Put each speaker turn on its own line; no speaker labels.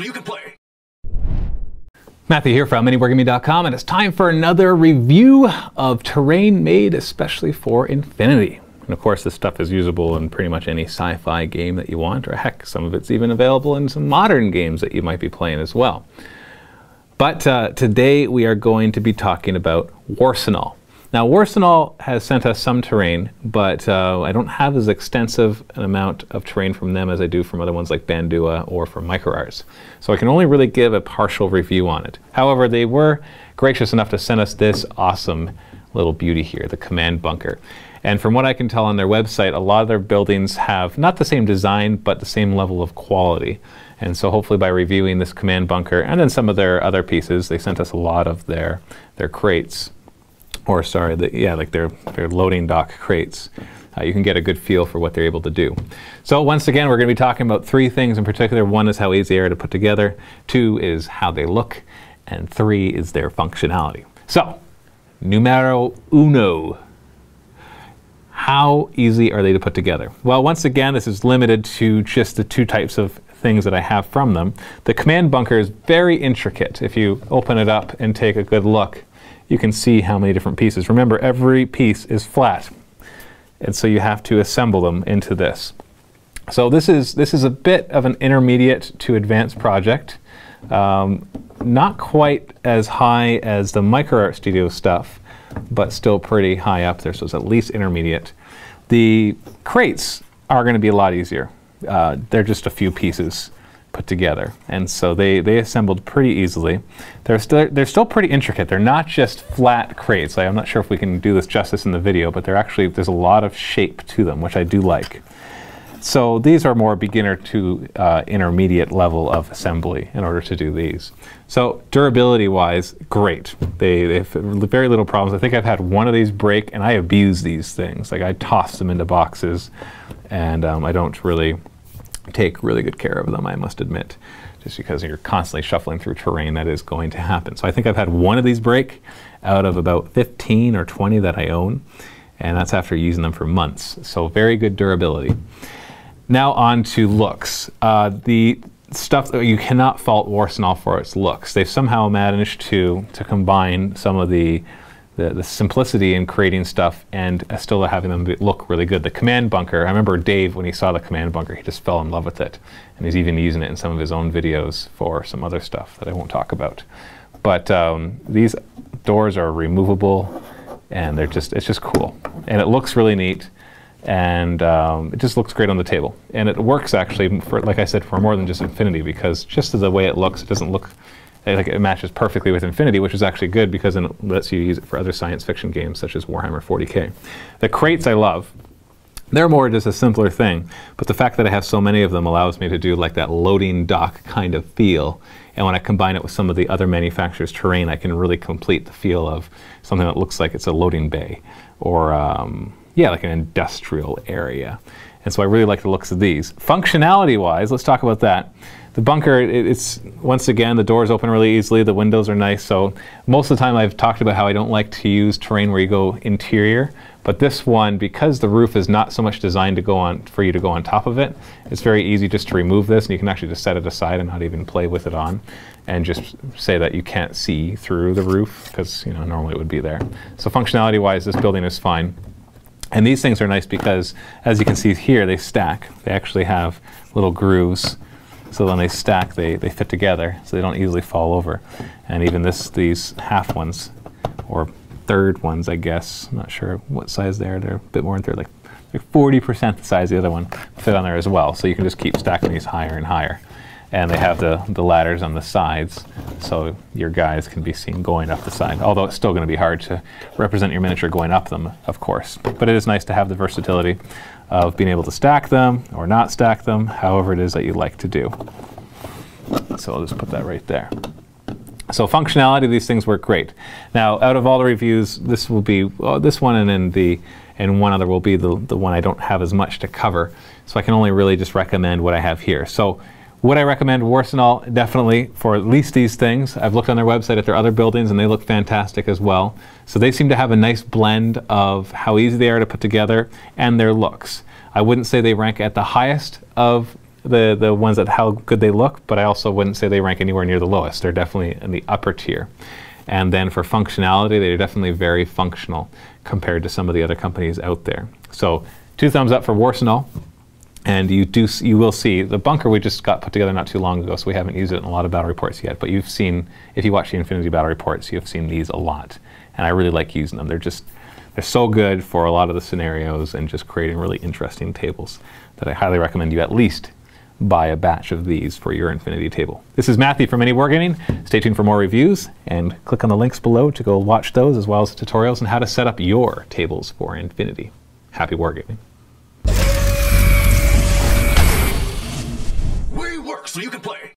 so you can play.
Matthew here from MiniWarGaming.com, and it's time for another review of terrain made especially for Infinity. And of course, this stuff is usable in pretty much any sci-fi game that you want, or heck, some of it's even available in some modern games that you might be playing as well. But today we are going to be talking about Warsenal. Now, Warsenal has sent us some terrain, but I don't have as extensive an amount of terrain from them as I do from other ones like Bandua or from MicroArts. So I can only really give a partial review on it. However, they were gracious enough to send us this awesome little beauty here, the command bunker. And from what I can tell on their website, a lot of their buildings have not the same design, but the same level of quality. And so hopefully by reviewing this command bunker and then some of their other pieces, they sent us a lot of their crates. Or sorry, like their loading dock crates. You can get a good feel for what they're able to do. So once again, we're going to be talking about three things in particular. One is how easy they are to put together. Two is how they look. And three is their functionality. So, numero uno. How easy are they to put together? Well, once again, this is limited to just the two types of things that I have from them. The command bunker is very intricate. If you open it up and take a good look, you can see how many different pieces. Remember, every piece is flat, and so you have to assemble them into this. So this is a bit of an intermediate to advanced project. Not quite as high as the MicroArt Studio stuff, but still pretty high up there, so it's at least intermediate. The crates are going to be a lot easier. They're just a few pieces put together, and so they assembled pretty easily. They're still pretty intricate. They're not just flat crates. I'm not sure if we can do this justice in the video, but there's a lot of shape to them, which I do like. So these are more beginner to intermediate level of assembly in order to do these. So durability wise, great. They have very little problems. I think I've had one of these break, and I abuse these things. Like, I toss them into boxes, and I don't really take really good care of them, I must admit. Just because you're constantly shuffling through terrain, that is going to happen. So I think I've had one of these break out of about 15 or 20 that I own, and that's after using them for months. So very good durability. Now on to looks. The stuff that you cannot fault Warsenal for its looks. They've somehow managed to combine some of the simplicity in creating stuff and still having them look really good. The command bunker, I remember Dave, when he saw the command bunker, he just fell in love with it. And he's even using it in some of his own videos for some other stuff that I won't talk about. But these doors are removable, and it's just cool. And it looks really neat, and it just looks great on the table. And it works actually, for, like I said, for more than just Infinity, because just the way it looks, it doesn't look like it matches perfectly with Infinity, which is actually good because then it lets you use it for other science fiction games such as Warhammer 40K. The crates I love. They're more just a simpler thing, but the fact that I have so many of them allows me to do like that loading dock kind of feel. And when I combine it with some of the other manufacturers' terrain, I can really complete the feel of something that looks like it's a loading bay, or like an industrial area. And so I really like the looks of these. Functionality-wise, let's talk about that. The bunker, it's once again, the doors open really easily, the windows are nice, so most of the time I've talked about how I don't like to use terrain where you go interior, but this one, because the roof is not so much designed to go on, for you to go on top of it, it's very easy just to remove this, and you can actually just set it aside and not even play with it on, and just say that you can't see through the roof, because normally it would be there. So functionality-wise, this building is fine. And these things are nice because, as you can see here, they stack. They actually have little grooves. So when they stack, they fit together, so they don't easily fall over. And even these half ones, or third ones, I guess, I'm not sure what size they're a bit more than third, like 40% the size of the other one, fit on there as well. So you can just keep stacking these higher and higher. And they have the ladders on the sides, so your guys can be seen going up the side. Although it's still going to be hard to represent your miniature going up them, of course. But it is nice to have the versatility of being able to stack them or not stack them, however it is that you like to do. So I'll just put that right there. So functionality, these things work great. Now, out of all the reviews, this will be this one, and then one other will be the one I don't have as much to cover. So I can only really just recommend what I have here. So would I recommend Warsenal? Definitely, for at least these things. I've looked on their website at their other buildings, and they look fantastic as well. So they seem to have a nice blend of how easy they are to put together and their looks. I wouldn't say they rank at the highest of the ones that how good they look, but I also wouldn't say they rank anywhere near the lowest. They're definitely in the upper tier. And then for functionality, they're definitely very functional compared to some of the other companies out there. So 2 thumbs up for Warsenal. And you will see the bunker we just got put together not too long ago, so we haven't used it in a lot of battle reports yet. But you've seen, if you watch the Infinity battle reports, you've seen these a lot, and I really like using them. They're so good for a lot of the scenarios and just creating really interesting tables that I highly recommend you at least buy a batch of these for your Infinity table. This is Matthew from MiniWarGaming. Stay tuned for more reviews and click on the links below to go watch those, as well as the tutorials on how to set up your tables for Infinity. Happy wargaming.
We work so you can play.